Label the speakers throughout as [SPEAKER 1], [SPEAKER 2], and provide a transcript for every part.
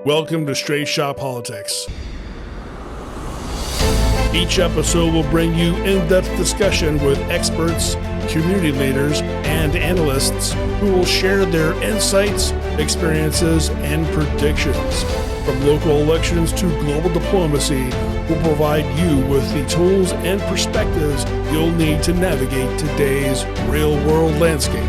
[SPEAKER 1] Welcome to Straight Shot Politics. Each episode will bring you in-depth discussion with experts, community leaders, and analysts who will share their insights, experiences, and predictions. From local elections to global diplomacy, we'll provide you with the tools and perspectives you'll need to navigate today's real-world landscape.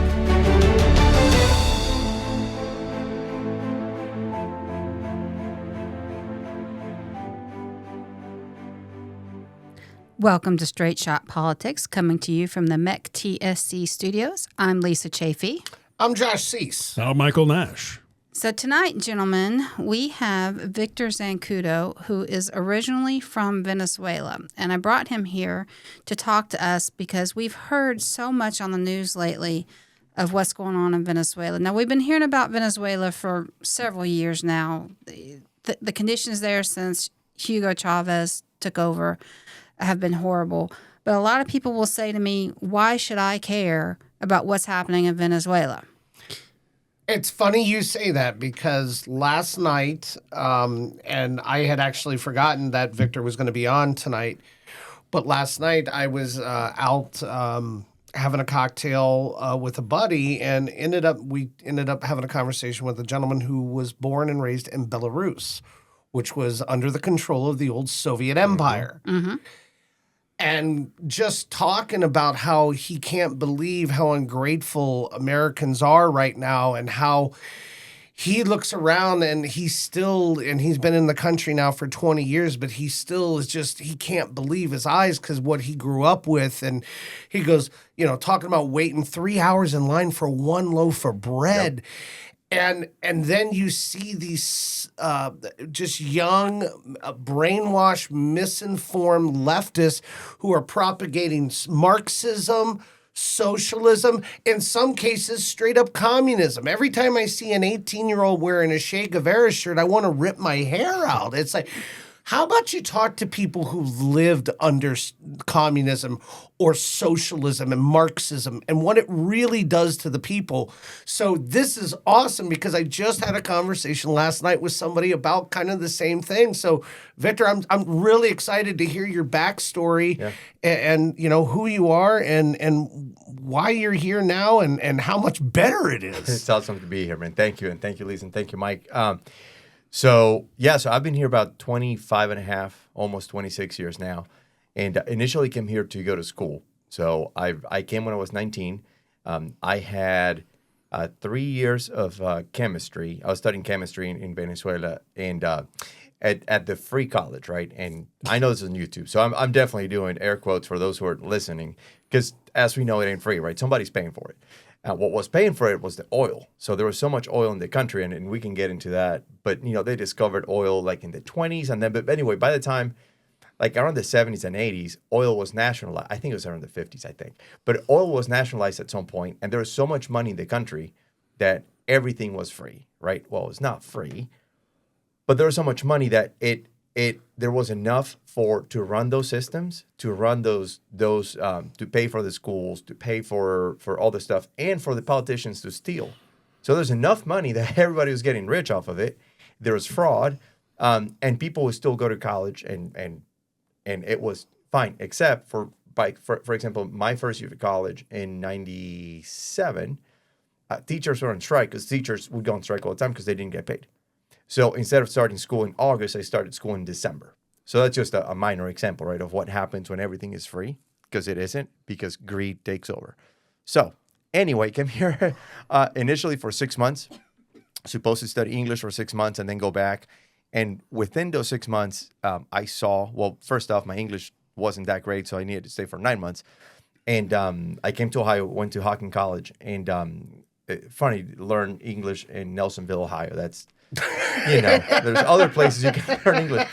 [SPEAKER 2] Welcome to Straight Shot Politics, coming to you from the MEC TSC studios. I'm Lisa Chafee.
[SPEAKER 3] I'm Josh Cease.
[SPEAKER 1] I'm Michael Nash.
[SPEAKER 2] So tonight, gentlemen, we have Victor Zancudo, who is originally from Venezuela. And I brought him here to talk to us because we've heard so much on the news lately of what's going on in Venezuela. Now, we've been hearing about Venezuela for several years now. The conditions there since Hugo Chavez took over have been horrible. But a lot of people will say to me, why should I care about what's happening in Venezuela?
[SPEAKER 3] It's funny you say that because last night, and I had actually forgotten that Victor was going to be on tonight, but last night I was out having a cocktail with a buddy and we ended up having a conversation with a gentleman who was born and raised in Belarus, which was under the control of the old Soviet Empire. Mm-hmm. And just talking about how he can't believe how ungrateful Americans are right now and how he looks around and he's been in the country now for 20 years, but he still is he can't believe his eyes because what he grew up with. And he goes, talking about waiting 3 hours in line for one loaf of bread. Yep. And then you see these just young, brainwashed, misinformed leftists who are propagating Marxism, socialism, in some cases, straight up communism. Every time I see an 18-year-old wearing a Che Guevara shirt, I want to rip my hair out. It's like, how about you talk to people who lived under communism or socialism and Marxism and what it really does to the people? So this is awesome because I just had a conversation last night with somebody about kind of the same thing. So Victor, I'm really excited to hear your backstory and who you are and why you're here now and how much better it is.
[SPEAKER 4] It's awesome to be here, man. Thank you. And thank you, Lisa. And thank you, Mike. So I've been here about 25 and a half, almost 26 years now, and initially came here to go to school. So I came when I was 19. I had 3 years of chemistry. I was studying chemistry in Venezuela and at the free college, right? And I know this is on YouTube, so I'm definitely doing air quotes for those who are listening because as we know, it ain't free, right? Somebody's paying for it. What was paying for it was the oil. So there was so much oil in the country, and we can get into that. But, they discovered oil like in the 20s. But anyway, by the time, like around the 70s and 80s, oil was nationalized. I think it was around the 50s, I think. But oil was nationalized at some point, and there was so much money in the country that everything was free, right? Well, it's not free, but there was so much money that there was enough to run those systems, to run those to pay for the schools, to pay for all the stuff, and for the politicians to steal. So there's enough money that everybody was getting rich off of it. There was fraud, and people would still go to college, and it was fine, except for example, my first year of college in '97, teachers were on strike because teachers would go on strike all the time because they didn't get paid. So instead of starting school in August, I started school in December. So that's just a minor example, right, of what happens when everything is free, because it isn't, because greed takes over. So anyway, came here initially for 6 months, supposed to study English for 6 months and then go back. And within those 6 months, I saw, well, first off, my English wasn't that great, so I needed to stay for 9 months. And I came to Ohio, went to Hocking College, and funny, learn English in Nelsonville, Ohio. That's... there's other places you can learn English.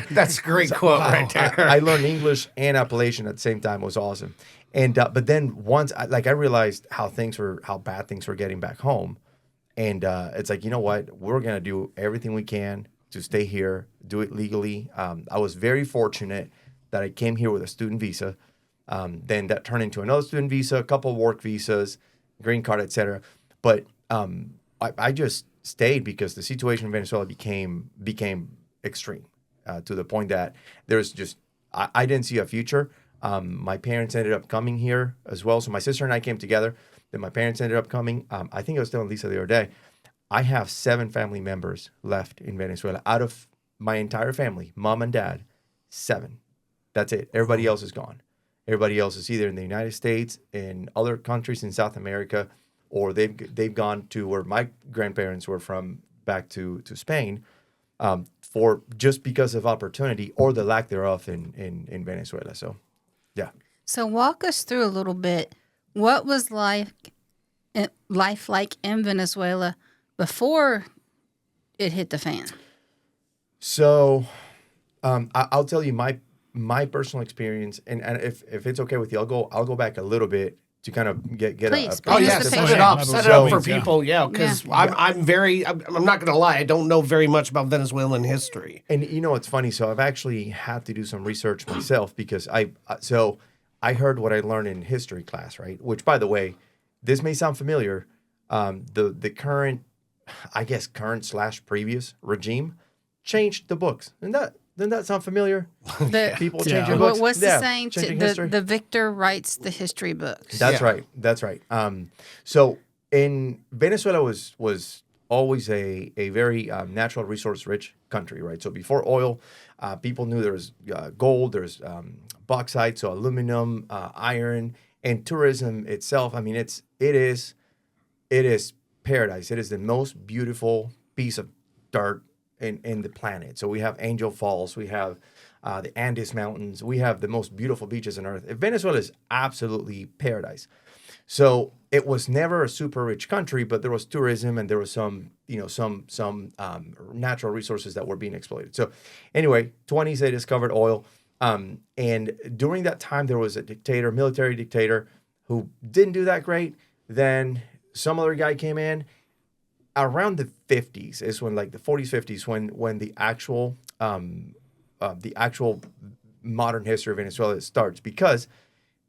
[SPEAKER 3] That's a great quote right there.
[SPEAKER 4] I learned English and Appalachian at the same time. It was awesome. And but then once I realized how bad things were getting back home, and it's like, you know what, we're gonna do everything we can to stay here, do it legally. I was very fortunate that I came here with a student visa. Then that turned into another student visa, a couple of work visas, green card, etc. But I just stayed because the situation in Venezuela became extreme to the point that there's just I didn't see a future. My parents ended up coming here as well. So my sister and I came together. Then my parents ended up coming. I think I was telling Lisa the other day, I have 7 family members left in Venezuela. Out of my entire family, mom and dad, 7. That's it. Everybody else is gone. Everybody else is either in the United States, in other countries in South America, or they've gone to where my grandparents were from, back to Spain, for just because of opportunity or the lack thereof in Venezuela. So, yeah.
[SPEAKER 2] So walk us through a little bit. What was life like in Venezuela before it hit the fan?
[SPEAKER 4] So, I'll tell you my personal experience, and if it's okay with you, I'll go back a little bit to kind of get
[SPEAKER 2] Please,
[SPEAKER 4] a
[SPEAKER 2] bring us the picture.
[SPEAKER 3] Set it up for
[SPEAKER 1] So-
[SPEAKER 3] people, because I'm not going to lie, I don't know very much about Venezuelan history.
[SPEAKER 4] And you know, it's funny. So I've actually had to do some research myself because I heard what I learned in history class, right? Which, by the way, this may sound familiar. The current, I guess, previous regime changed the books. And doesn't that sound familiar? People changing books.
[SPEAKER 2] What's the saying?
[SPEAKER 4] Changing history.
[SPEAKER 2] The victor writes the history books.
[SPEAKER 4] That's right. That's right. So in Venezuela was always a very natural resource rich country, right? So before oil, people knew there was gold, there's bauxite, so aluminum, iron, and tourism itself. I mean, it is paradise. It is the most beautiful piece of dirt in the planet. So we have Angel Falls, we have the Andes Mountains, we have the most beautiful beaches on earth. Venezuela is absolutely paradise. So it was never a super rich country, but there was tourism and there was some natural resources that were being exploited. So anyway, 20s, they discovered oil. And during that time, there was a military dictator who didn't do that great. Then some other guy came in. Around the 50s is when, like the 40s, 50s, when the actual modern history of Venezuela starts, because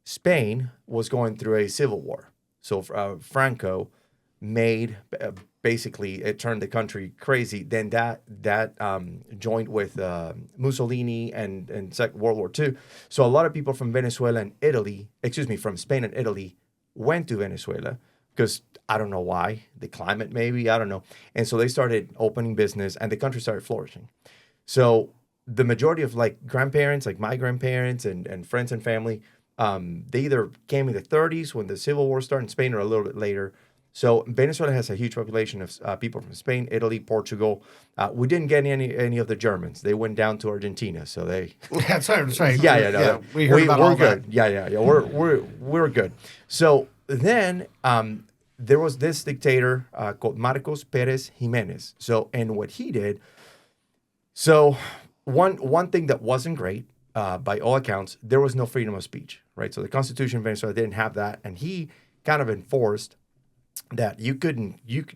[SPEAKER 4] Spain was going through a civil war. So Franco made basically, it turned the country crazy. Then that joined with Mussolini and World War II. So a lot of people from from Spain and Italy went to Venezuela because I don't know why, the climate maybe, I don't know. And so they started opening business and the country started flourishing. So the majority of like grandparents, like my grandparents and friends and family, they either came in the 30s when the Civil War started in Spain or a little bit later. So Venezuela has a huge population of people from Spain, Italy, Portugal. We didn't get any of the Germans. They went down to Argentina. So they.
[SPEAKER 3] That's right.
[SPEAKER 4] Yeah.
[SPEAKER 3] We heard about all
[SPEAKER 4] we're good.
[SPEAKER 3] that.
[SPEAKER 4] Yeah. We're good. So then there was this dictator called Marcos Pérez Jiménez. So, and what he did. So one thing that wasn't great, by all accounts, there was no freedom of speech, right? So the Constitution of Venezuela didn't have that, and he kind of enforced that you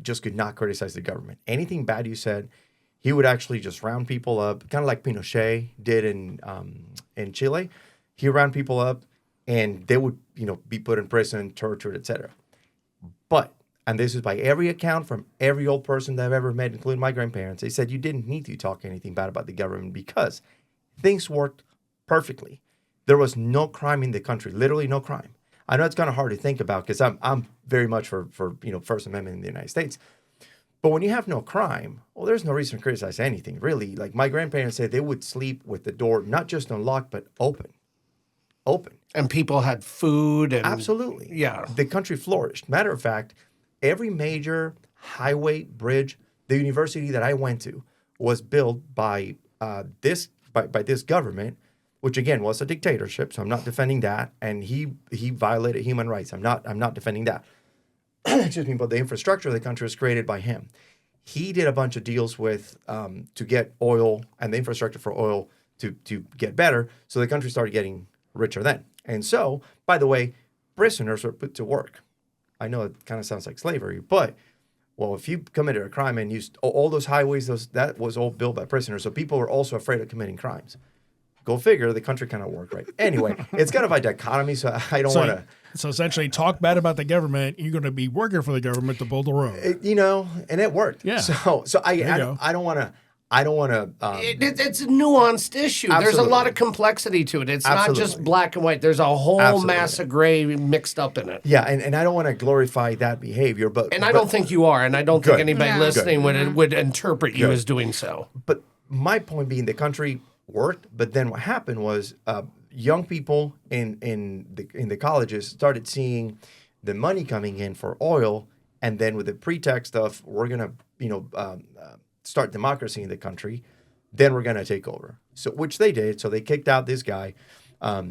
[SPEAKER 4] just could not criticize the government. Anything bad you said, he would actually just round people up, kind of like Pinochet did in Chile. He round people up, and they would be put in prison, tortured, etc. But, and this is by every account from every old person that I've ever met, including my grandparents, they said you didn't need to talk anything bad about the government because things worked perfectly. There was no crime in the country, literally no crime. I know it's kind of hard to think about because I'm very much for First Amendment in the United States. But when you have no crime, well, there's no reason to criticize anything, really. Like my grandparents said, they would sleep with the door not just unlocked, but open.
[SPEAKER 3] And people had food. And
[SPEAKER 4] Absolutely.
[SPEAKER 3] Yeah.
[SPEAKER 4] The country flourished. Matter of fact, every major highway, bridge, the university that I went to was built by this government, which again was a dictatorship. So I'm not defending that. And he violated human rights. I'm not defending that. Excuse me. But the infrastructure of the country was created by him. He did a bunch of deals with to get oil and the infrastructure for oil to get better. So the country started getting richer then. And so, by the way, prisoners were put to work. I know it kind of sounds like slavery, but, well, if you committed a crime and used all those highways, that was all built by prisoners. So people were also afraid of committing crimes. Go figure. The country kind of worked, right? Anyway, it's kind of a dichotomy, so I don't want to.
[SPEAKER 1] So essentially, talk bad about the government. You're going to be working for the government to build the road.
[SPEAKER 4] And it worked.
[SPEAKER 1] Yeah.
[SPEAKER 4] So I don't want to.
[SPEAKER 3] It's a nuanced issue.
[SPEAKER 4] Absolutely.
[SPEAKER 3] There's a lot of complexity to it. It's not just black and white. There's a whole mass of gray mixed up in it.
[SPEAKER 4] Yeah, and I don't want to glorify that behavior, but
[SPEAKER 3] I don't think you are, and I don't think anybody
[SPEAKER 2] Yeah.
[SPEAKER 3] listening would interpret you as doing so.
[SPEAKER 4] But my point being, the country worked, but then what happened was young people in the colleges started seeing the money coming in for oil, and then with the pretext of we're gonna start democracy in the country, then we're gonna take over. So which they did. So they kicked out this guy.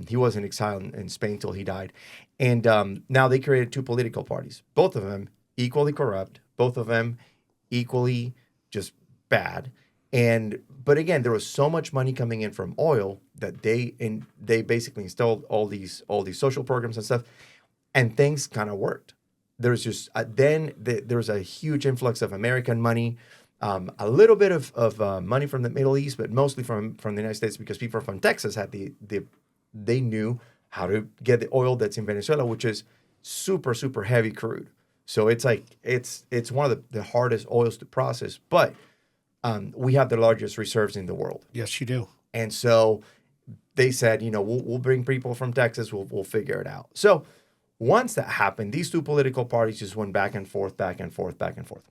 [SPEAKER 4] He was in exile in Spain till he died, and now they created two political parties, both of them equally corrupt, both of them equally just bad. But again, there was so much money coming in from oil that they basically installed all these social programs and stuff, and things kind of worked. There's just there was a huge influx of American money, a little bit of money from the Middle East, but mostly from the United States, because people from Texas had they knew how to get the oil that's in Venezuela, which is super, super heavy crude. So it's like it's one of the hardest oils to process, but we have the largest reserves in the world.
[SPEAKER 3] Yes, you do.
[SPEAKER 4] And so they said, we'll bring people from Texas. We'll figure it out. So once that happened, these two political parties just went back and forth, back and forth, back and forth.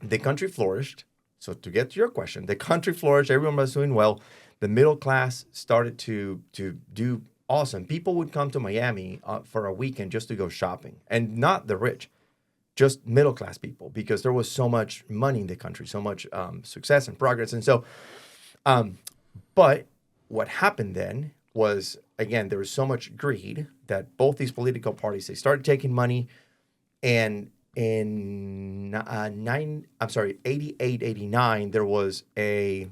[SPEAKER 4] The country flourished. So to get to your question, the country flourished. Everyone was doing well. The middle class started to do awesome. People would come to Miami for a weekend just to go shopping, and not the rich. Just middle-class people, because there was so much money in the country, so much success and progress. And so, but what happened then was, again, there was so much greed that both these political parties, they started taking money, and in 88, 89, there was a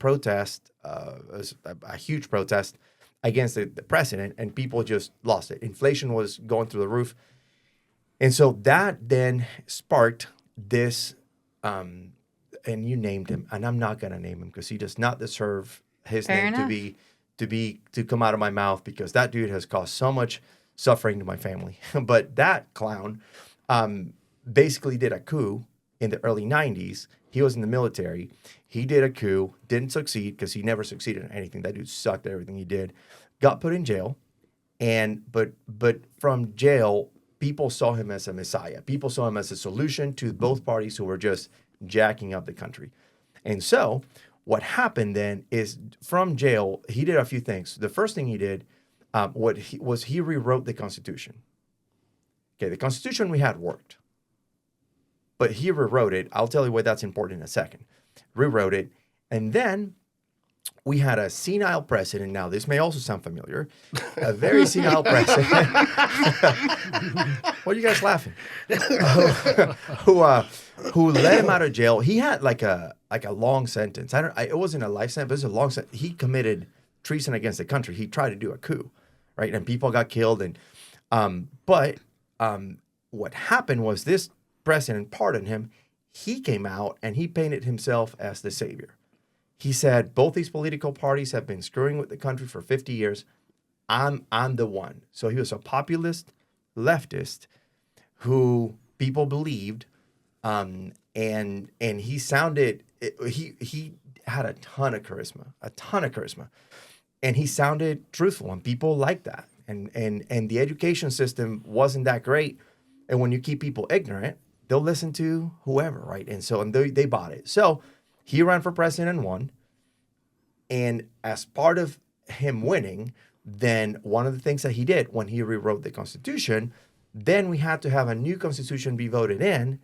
[SPEAKER 4] protest, a huge protest against the president, and people just lost it. Inflation was going through the roof. And so that then sparked this, and you named him, and I'm not going to name him because he does not deserve his
[SPEAKER 2] Fair
[SPEAKER 4] name
[SPEAKER 2] enough.
[SPEAKER 4] to come out of my mouth, because that dude has caused so much suffering to my family. But that clown basically did a coup in the early 90s. He was in the military. He did a coup, didn't succeed because he never succeeded in anything. That dude sucked at everything he did. Got put in jail, but from jail, people saw him as a messiah. People saw him as a solution to both parties who were just jacking up the country. And so what happened then is, from jail, he did a few things. The first thing he did he rewrote the Constitution. Okay, the Constitution we had worked, but he rewrote it. I'll tell you why that's important in a second. Rewrote it, and then we had a senile president. Now, this may also sound familiar. A very senile president. What are you guys laughing? Who let him out of jail. He had like a long sentence. It wasn't a life sentence. It was a long sentence. He committed treason against the country. He tried to do a coup, right? And people got killed. And but what happened was, this president pardoned him. He came out and he painted himself as the savior. He said, both these political parties have been screwing with the country for 50 years. I'm the one. So he was a populist leftist who people believed, and he sounded, he had a ton of charisma, and he sounded truthful, and people liked that. And the education system wasn't that great, and when you keep people ignorant, they'll listen to whoever, right? And so they bought it. So he ran for president and won. And as part of him winning, then one of the things that he did when he rewrote the Constitution, then we had to have a new Constitution be voted in.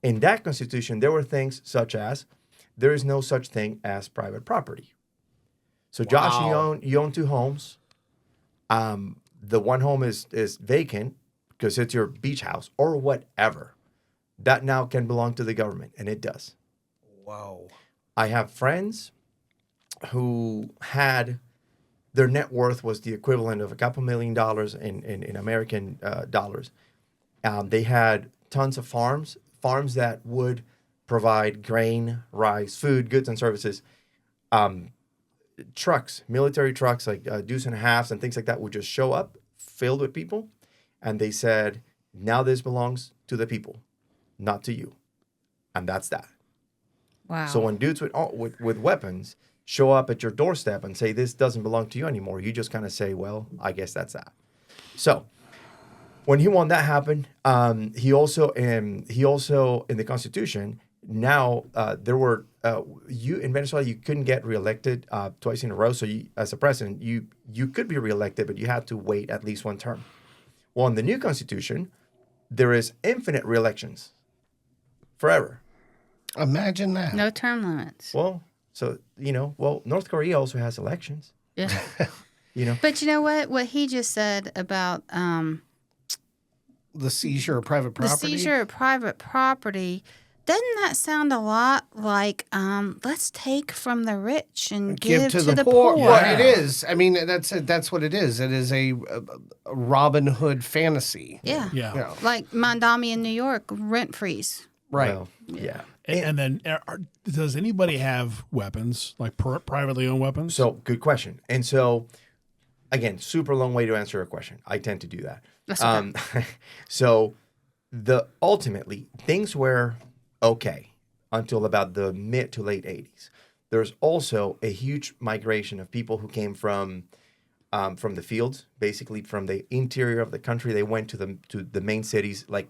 [SPEAKER 4] In that Constitution, there were things such as, there is no such thing as private property. So Josh, you own two homes. The one home is vacant because it's your beach house or whatever. That now can belong to the government, and it does.
[SPEAKER 3] Wow.
[SPEAKER 4] I have friends who had, their net worth was the equivalent of a couple $1 million in American dollars. They had tons of farms that would provide grain, rice, food, goods, and services. trucks, military trucks, like deuce and a halves and things like that, would just show up filled with people. And they said, now this belongs to the people, not to you. And that's that.
[SPEAKER 2] Wow.
[SPEAKER 4] So when dudes with weapons show up at your doorstep and say, this doesn't belong to you anymore, you just kind of say, well, I guess that's that. So when he won that happened, he also in the Constitution, now there were, you in Venezuela, you couldn't get reelected twice in a row. So you, as a president, you could be reelected, but you had to wait at least one term. Well, in the new Constitution, there is infinite reelections forever.
[SPEAKER 3] Imagine that.
[SPEAKER 2] No term limits.
[SPEAKER 4] Well, so, North Korea also has elections,
[SPEAKER 2] Yeah.
[SPEAKER 4] you know.
[SPEAKER 2] But you know what? What he just said about
[SPEAKER 3] The seizure of private
[SPEAKER 2] the
[SPEAKER 3] property.
[SPEAKER 2] seizure of private property, doesn't that sound a lot like let's take from the rich and give to the poor?
[SPEAKER 3] Well, it is. I mean, that's what it is. It is a Robin Hood fantasy.
[SPEAKER 2] Yeah.
[SPEAKER 1] Yeah.
[SPEAKER 3] You know,
[SPEAKER 2] Like Mondami in New York, rent freeze.
[SPEAKER 3] right.
[SPEAKER 4] Well, yeah.
[SPEAKER 1] And then, does anybody have weapons, like privately owned weapons?
[SPEAKER 4] So, good question. And so, again, super long way to answer a question. I tend to do that.
[SPEAKER 2] That's okay.
[SPEAKER 4] So, ultimately, things were okay until about the mid to late 80s. There's also a huge migration of people who came from the fields, basically from the interior of the country. They went to the main cities, like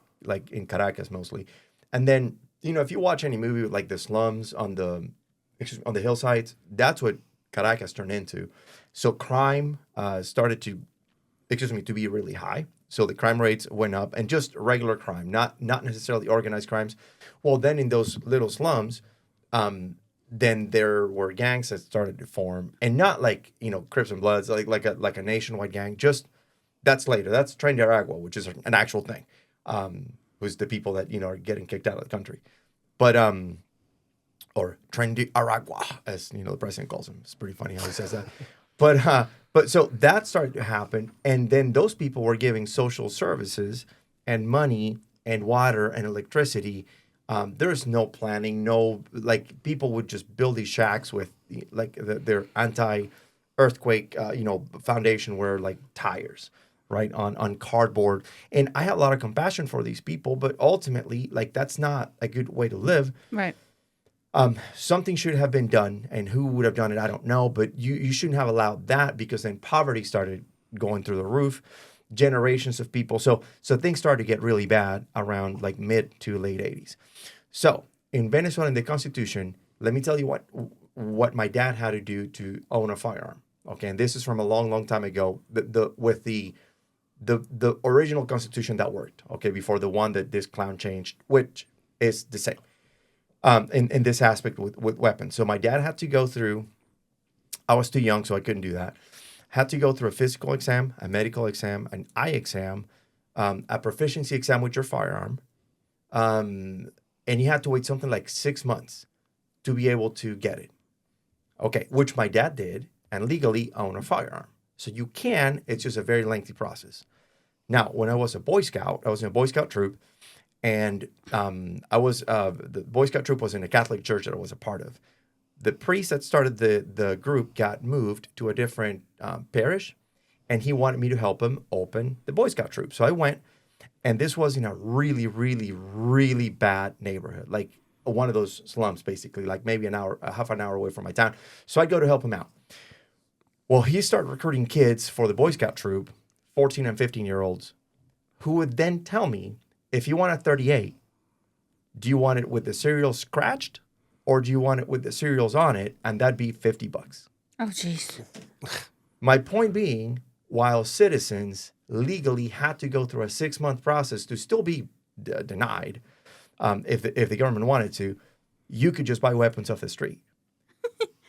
[SPEAKER 4] in Caracas mostly. And then, if you watch any movie with like the slums on the hillsides, that's what Caracas turned into. So crime started to be really high. So the crime rates went up, and just regular crime, not necessarily organized crimes. Well, then in those little slums, then there were gangs that started to form, and not like Crips and Bloods, like a nationwide gang. Just that's later. That's Trinidad, which is an actual thing. Who's the people that are getting kicked out of the country, but or Trinidad, as the president calls him. It's pretty funny how he says that. But so that started to happen, and then those people were giving social services and money and water and electricity. There's no planning, people would just build these shacks with their anti-earthquake, foundation were like tires, right, on cardboard. And I had a lot of compassion for these people, but ultimately, that's not a good way to live.
[SPEAKER 2] Right.
[SPEAKER 4] Something should have been done, and who would have done it, I don't know, but you shouldn't have allowed that, because then poverty started going through the roof, generations of people. So things started to get really bad around mid to late 80s. So in Venezuela, in the Constitution, let me tell you what my dad had to do to own a firearm. Okay, and this is from a long, long time ago, with the original Constitution that worked, okay, before the one that this clown changed, which is the same. In this aspect with weapons. So my dad had to go through, I was too young, so I couldn't do that. Had to go through a physical exam, a medical exam, an eye exam, a proficiency exam with your firearm. And you had to wait something like 6 months to be able to get it. Okay, which my dad did, and legally own a firearm. So you can, it's just a very lengthy process. Now, when I was a Boy Scout, I was in a Boy Scout troop. And I was the Boy Scout troop was in a Catholic church that I was a part of. The priest that started the group got moved to a different parish, and he wanted me to help him open the Boy Scout troop. So I went, and this was in a really, really, really bad neighborhood, like one of those slums, basically, like maybe half an hour away from my town. So I'd go to help him out. Well, he started recruiting kids for the Boy Scout troop, 14 and 15-year-olds, who would then tell me, if you want a 38, do you want it with the serial scratched, or do you want it with the serials on it? And that'd be $50.
[SPEAKER 2] Oh, jeez.
[SPEAKER 4] My point being, while citizens legally had to go through a 6-month process to still be denied, if the government wanted to, you could just buy weapons off the street.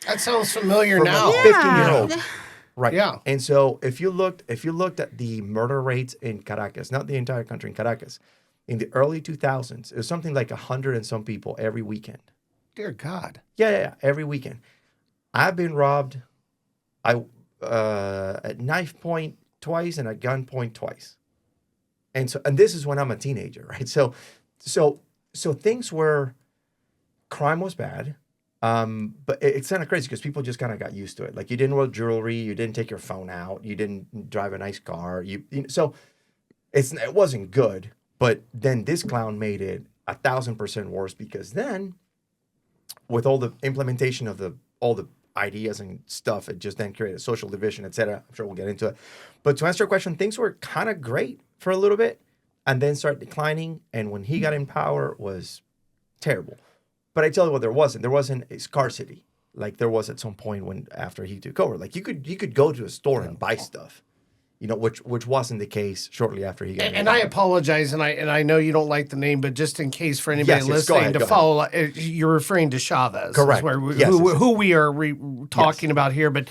[SPEAKER 3] That sounds familiar
[SPEAKER 4] From
[SPEAKER 3] now.
[SPEAKER 4] a 15-year-old. Right.
[SPEAKER 3] Yeah.
[SPEAKER 4] And so if you looked at the murder rates in Caracas, not the entire country, in Caracas, in the early 2000s, it was something like 100 and some people every weekend.
[SPEAKER 3] Dear God.
[SPEAKER 4] Yeah, every weekend. I've been robbed at knife point twice and at gun point twice. And this is when I'm a teenager, right? So things were, crime was bad. But it's kind of crazy because people just kind of got used to it. Like you didn't wear jewelry, you didn't take your phone out, you didn't drive a nice car. So it wasn't good. But then this clown made it 1,000% worse because then, with all the implementation of all the ideas and stuff, it just then created social division, etc. I'm sure we'll get into it. But to answer your question, things were kind of great for a little bit, and then started declining. And when he got in power, was terrible. But I tell you what, there wasn't a scarcity like there was at some point when after he took over. Like you could go to a store and buy stuff, which wasn't the case shortly after he got in.
[SPEAKER 3] And I apologize, and I know you don't like the name, but just in case for anybody listening to follow, you're referring to Chavez.
[SPEAKER 4] Correct.
[SPEAKER 3] Who we are talking about here, but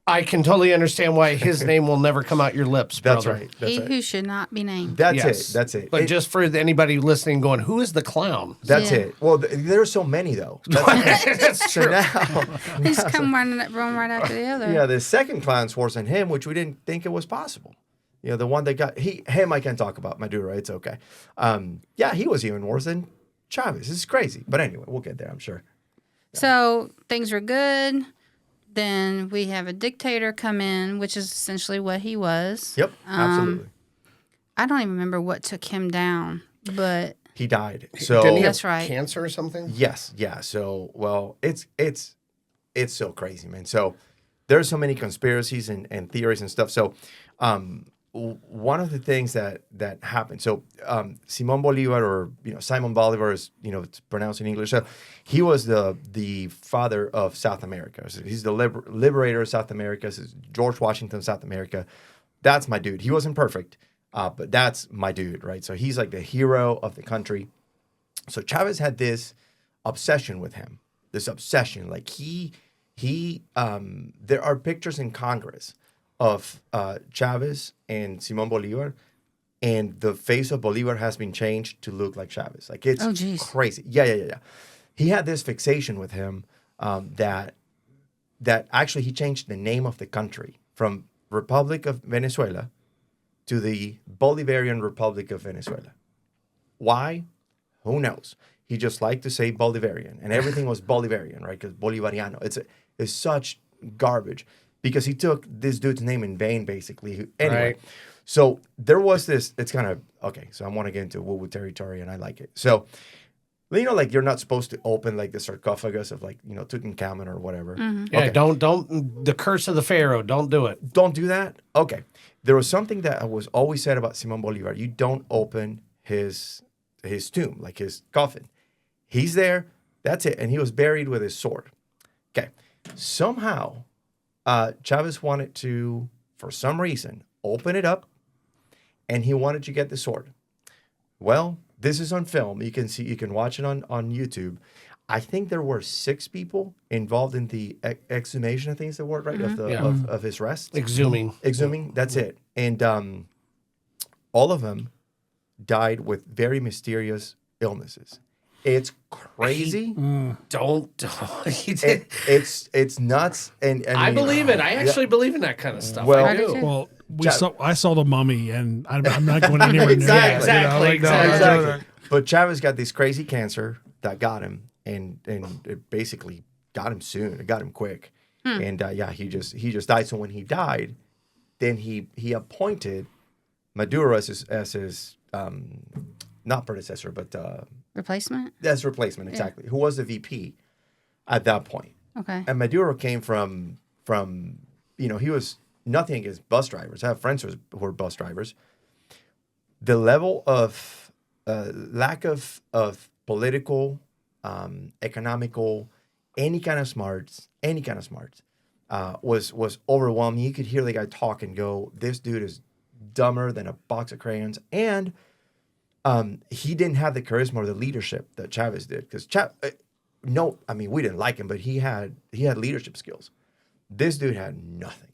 [SPEAKER 3] I can totally understand why his name will never come out your lips, brother.
[SPEAKER 4] That's right. That's
[SPEAKER 2] He
[SPEAKER 4] right.
[SPEAKER 2] who should not be named.
[SPEAKER 4] That's it.
[SPEAKER 3] But just for anybody listening going, who is the clown?
[SPEAKER 4] That's it. Well, there are so many, though.
[SPEAKER 3] That's true.
[SPEAKER 4] So now,
[SPEAKER 2] They just come one right after the other.
[SPEAKER 4] yeah, the second clown's worse than him, which we didn't think it was possible. The one that got him I can't talk about, Maduro. It's okay. He was even worse than Chavez. This is crazy. But anyway, we'll get there, I'm sure.
[SPEAKER 2] So things were good. Then we have a dictator come in, which is essentially what he was.
[SPEAKER 4] Yep, absolutely.
[SPEAKER 2] I don't even remember what took him down, but
[SPEAKER 4] He died. So
[SPEAKER 3] Didn't he
[SPEAKER 2] That's
[SPEAKER 3] have
[SPEAKER 2] right.
[SPEAKER 3] cancer or something?
[SPEAKER 4] yes, yeah. So it's so crazy, man. So there's so many conspiracies and theories and stuff. So one of the things that happened. So Simón Bolívar, or Simon Bolivar, is it's pronounced in English. So he was the father of South America. So he's the liberator of South America. So George Washington, South America. That's my dude. He wasn't perfect, but that's my dude, right? So he's like the hero of the country. So Chavez had this obsession with him. This obsession, like there are pictures in Congress of Chavez and Simón Bolívar, and the face of Bolívar has been changed to look like Chavez. Like it's crazy. Yeah. He had this fixation with him that actually he changed the name of the country from Republic of Venezuela to the Bolivarian Republic of Venezuela. Why? Who knows? He just liked to say Bolivarian, and everything was Bolivarian, right? Because Bolivariano. It's such garbage. Because he took this dude's name in vain, basically. Anyway,
[SPEAKER 3] Right.
[SPEAKER 4] So there was this. It's kind of okay. So I want to get into woo-woo territory, and I like it. So, like you're not supposed to open like the sarcophagus of Tutankhamun or whatever.
[SPEAKER 2] Mm-hmm.
[SPEAKER 3] Yeah,
[SPEAKER 4] Okay.
[SPEAKER 3] don't the curse of the Pharaoh. Don't do it.
[SPEAKER 4] Don't do that. Okay. There was something that was always said about Simón Bolívar. You don't open his tomb, like his coffin. He's there. That's it. And he was buried with his sword. Okay. Somehow, Chavez wanted to, for some reason, open it up, and he wanted to get the sword. Well, this is on film. You can watch it on YouTube. I think there were 6 people involved in the exhumation, I think is the word, right?
[SPEAKER 2] Mm-hmm.
[SPEAKER 4] Of his rest.
[SPEAKER 3] Exhuming.
[SPEAKER 4] That's it. And all of them died with very mysterious illnesses. It's crazy.
[SPEAKER 3] Don't. He did.
[SPEAKER 4] It's nuts. And
[SPEAKER 3] I believe it. I actually believe in that kind of stuff.
[SPEAKER 4] Well-
[SPEAKER 3] I do.
[SPEAKER 1] Well, I saw the mummy, and I'm not going anywhere near
[SPEAKER 4] Exactly.
[SPEAKER 1] that.
[SPEAKER 3] Exactly.
[SPEAKER 4] But Chavez got this crazy cancer that got him, and it basically got him soon. It got him quick, and he just died. So when he died, then he appointed Maduro as his not predecessor, but
[SPEAKER 2] replacement.
[SPEAKER 4] that's replacement exactly. Who was the VP at that point?
[SPEAKER 2] Okay.
[SPEAKER 4] And Maduro came from he was nothing against bus drivers. I have friends who were bus drivers. The level of lack of political, economical, any kind of smarts, was overwhelming. You could hear the guy talk and go, "This dude is dumber than a box of crayons." And he didn't have the charisma or the leadership that Chavez did. Because we didn't like him, but he had leadership skills. This dude had nothing.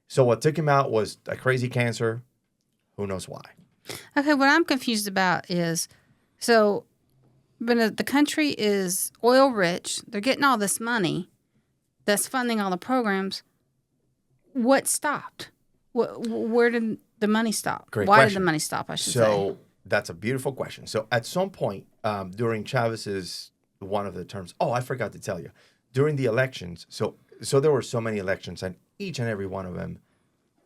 [SPEAKER 4] So what took him out was a crazy cancer. Who knows why?
[SPEAKER 2] Okay, what I'm confused about is, so when the country is oil rich, they're getting all this money that's funding all the programs. What stopped? Where did the money stop?
[SPEAKER 4] Great
[SPEAKER 2] Why
[SPEAKER 4] question.
[SPEAKER 2] did the money stop, I should say?
[SPEAKER 4] So that's a beautiful question. So at some point during Chavez's, one of the terms, I forgot to tell you, during the elections, so there were so many elections, and each and every one of them,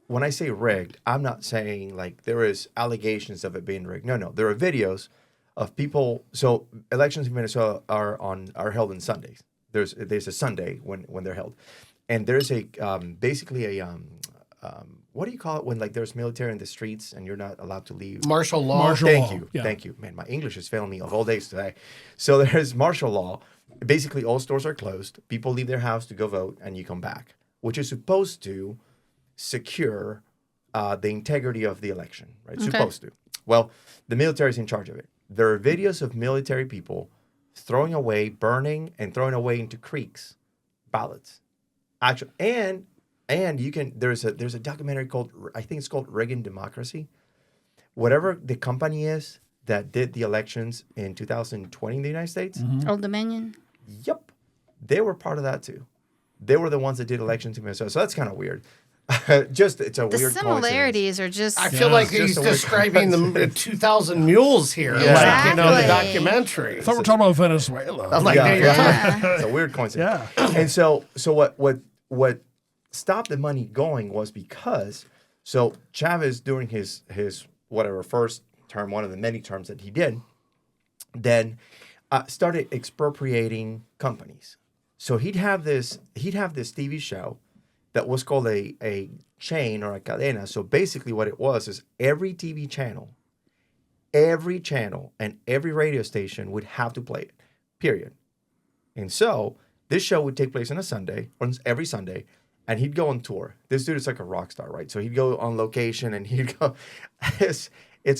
[SPEAKER 4] when I say rigged, I'm not saying like there is allegations of it being rigged. No. There are videos of people. So elections in Venezuela are held on Sundays. There's a Sunday when they're held, and there's a basically a what do you call it when like there's military in the streets and you're not allowed to leave?
[SPEAKER 3] Martial law.
[SPEAKER 1] Martial
[SPEAKER 4] Thank
[SPEAKER 1] law.
[SPEAKER 4] you.
[SPEAKER 1] Yeah.
[SPEAKER 4] Thank you. Man, my English is failing me of all days today. So there's martial law. Basically, all stores are closed. People leave their house to go vote, and you come back, which is supposed to secure the integrity of the election, right?
[SPEAKER 2] Okay.
[SPEAKER 4] Supposed to. Well, the military is in charge of it. There are videos of military people throwing away, burning, and throwing away into creeks ballots. Actually, and you can there's a documentary called, I think it's called Reagan Democracy. Whatever the company is that did the elections in 2020 in the United States,
[SPEAKER 2] Old Dominion.
[SPEAKER 4] yep, they were part of that too. They were the ones that did elections in Venezuela. So that's kind of weird. Just it's a
[SPEAKER 2] The
[SPEAKER 4] weird
[SPEAKER 2] similarities are just.
[SPEAKER 3] I feel like
[SPEAKER 4] It's
[SPEAKER 3] he's
[SPEAKER 4] just a weird
[SPEAKER 3] describing the 2,000 Mules here,
[SPEAKER 4] Yeah.
[SPEAKER 3] like, the
[SPEAKER 2] Exactly.
[SPEAKER 3] documentary.
[SPEAKER 1] I thought we were talking about Venezuela.
[SPEAKER 3] I'm like,
[SPEAKER 4] Yeah,
[SPEAKER 3] there you're talking.
[SPEAKER 4] yeah. It's a weird coincidence.
[SPEAKER 1] Yeah.
[SPEAKER 4] And so what stopped the money going was because so Chavez during his whatever first term, one of the many terms that he did, then started expropriating companies. So he'd have this TV show that was called a chain or a cadena. So basically what it was is every TV channel, and every radio station would have to play it, period. And so this show would take place on a Sunday, every Sunday, and he'd go on tour. This dude is like a rock star, right? So he'd go on location and he'd go, it's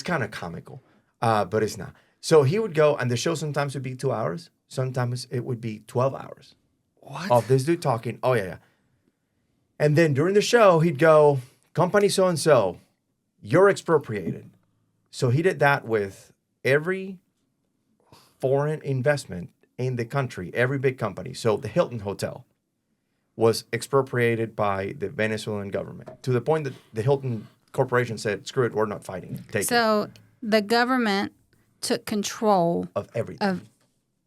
[SPEAKER 4] kind of comical, but it's not. So he would go, and the show sometimes would be 2 hours. Sometimes it would be 12 hours.
[SPEAKER 3] What?
[SPEAKER 4] Of this dude talking. Oh, yeah. And then during the show, he'd go, company so-and-so, you're expropriated. So he did that with every foreign investment in the country, every big company. So the Hilton Hotel was expropriated by the Venezuelan government to the point that the Hilton Corporation said, screw it, we're not fighting. Take it.
[SPEAKER 2] So the government took control
[SPEAKER 4] Of everything.
[SPEAKER 2] of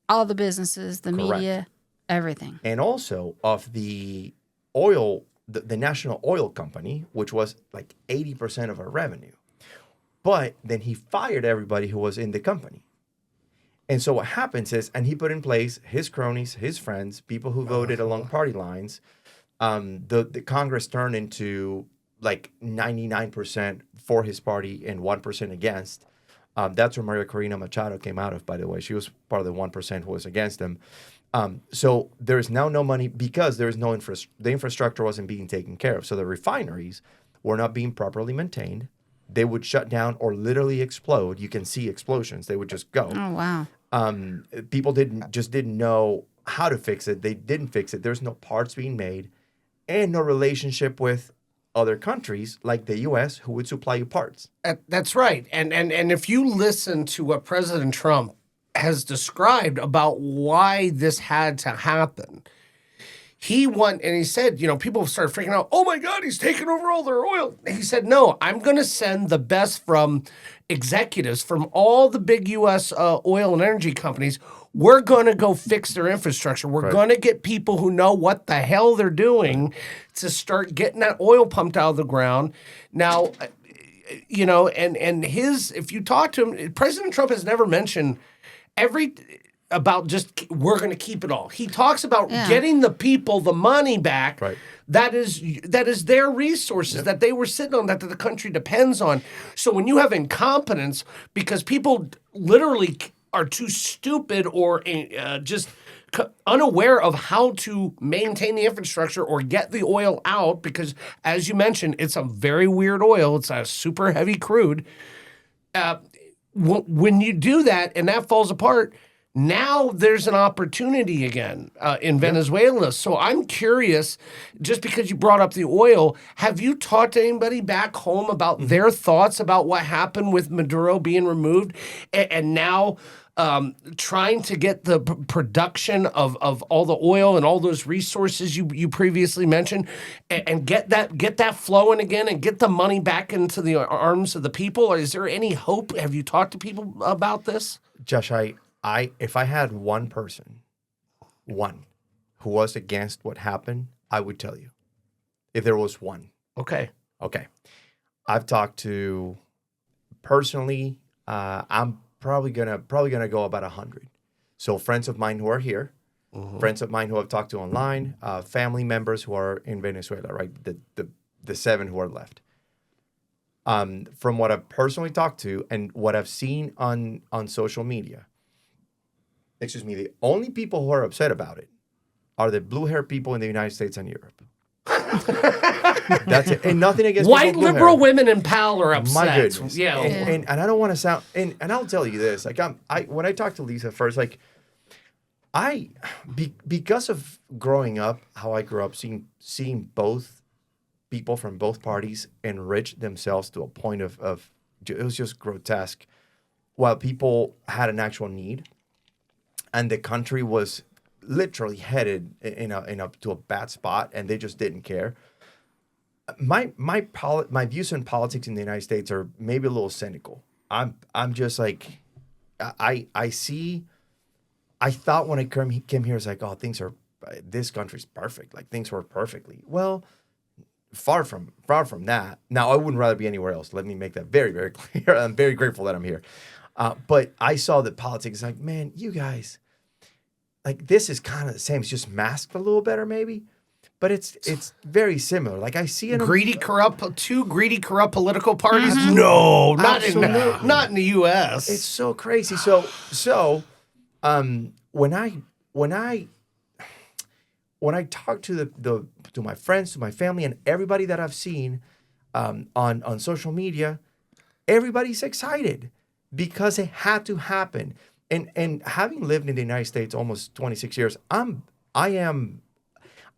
[SPEAKER 2] all the businesses, the
[SPEAKER 4] Correct.
[SPEAKER 2] media, everything.
[SPEAKER 4] And also of the oil, the National Oil Company, which was like 80% of our revenue. But then he fired everybody who was in the company. And so what happens is, and he put in place his cronies, his friends, people who voted along party lines. The Congress turned into like 99% for his party and 1% against. That's where Maria Corina Machado came out of, by the way. She was part of the 1% who was against him. So there's now no money because there is no the infrastructure wasn't being taken care of. So the refineries were not being properly maintained. They would shut down or literally explode. You can see explosions. They would just go.
[SPEAKER 2] Oh, wow.
[SPEAKER 4] People didn't know how to fix it. They didn't fix it. There's no parts being made and no relationship with other countries like the U.S. who would supply you parts.
[SPEAKER 3] That's right. And if you listen to what President Trump has described about why this had to happen, he said, people started freaking out, oh my God, he's taking over all their oil. He said, no, I'm going to send the best from executives from all the big U.S. Oil and energy companies. We're going to go fix their infrastructure. We're going to get people who know what the hell they're doing to start getting that oil pumped out of the ground. Now, if you talk to him, President Trump has never mentioned about just we're going to keep it all. He talks about getting the people the money back.
[SPEAKER 4] Right.
[SPEAKER 3] That is their resources that they were sitting on, that the country depends on. So when you have incompetence because people literally are too stupid or just unaware of how to maintain the infrastructure or get the oil out, because as you mentioned, it's a very weird oil. It's a super heavy crude. When you do that and that falls apart, now there's an opportunity again in Venezuela. So I'm curious, just because you brought up the oil, have you talked to anybody back home about their thoughts about what happened with Maduro being removed and now trying to get the production of all the oil and all those resources you previously mentioned and get that flowing again and get the money back into the arms of the people? Or is there any hope? Have you talked to people about this?
[SPEAKER 4] Josh, if I had one person, who was against what happened, I would tell you. If there was one.
[SPEAKER 3] Okay.
[SPEAKER 4] Okay. I've talked to, personally, I'm probably gonna go about 100. So friends of mine who are here, friends of mine who I've talked to online, family members who are in Venezuela, right? The 7 who are left. From what I've personally talked to and what I've seen on social media, the only people who are upset about it are the blue-haired people in the United States and Europe. That's it. And nothing against
[SPEAKER 3] White
[SPEAKER 4] people
[SPEAKER 3] liberal
[SPEAKER 4] blue-haired.
[SPEAKER 3] women in PAL are upset.
[SPEAKER 4] My goodness.
[SPEAKER 3] Yeah.
[SPEAKER 4] And I don't want to sound, and I'll tell you this, like when I talked to Lisa first, like because of growing up, how I grew up, seeing both people from both parties enrich themselves to a point of it was just grotesque, while people had an actual need, and the country was literally headed to a bad spot, and they just didn't care. My views on politics in the United States are maybe a little cynical. I'm just like, I thought when I came here, it's like, oh, this country's perfect. Like things work perfectly. Well, far from that. Now, I wouldn't rather be anywhere else. Let me make that very, very clear. I'm very grateful that I'm here. But I saw that politics is like, man, you guys, like this is kind of the same. It's just masked a little better, maybe. But it's very similar. Like I see
[SPEAKER 3] two greedy, corrupt political parties. No, not in the U.S.
[SPEAKER 4] It's so crazy. So, when I talk to my friends, to my family, and everybody that I've seen on social media, everybody's excited because it had to happen. And having lived in the United States almost 26 years,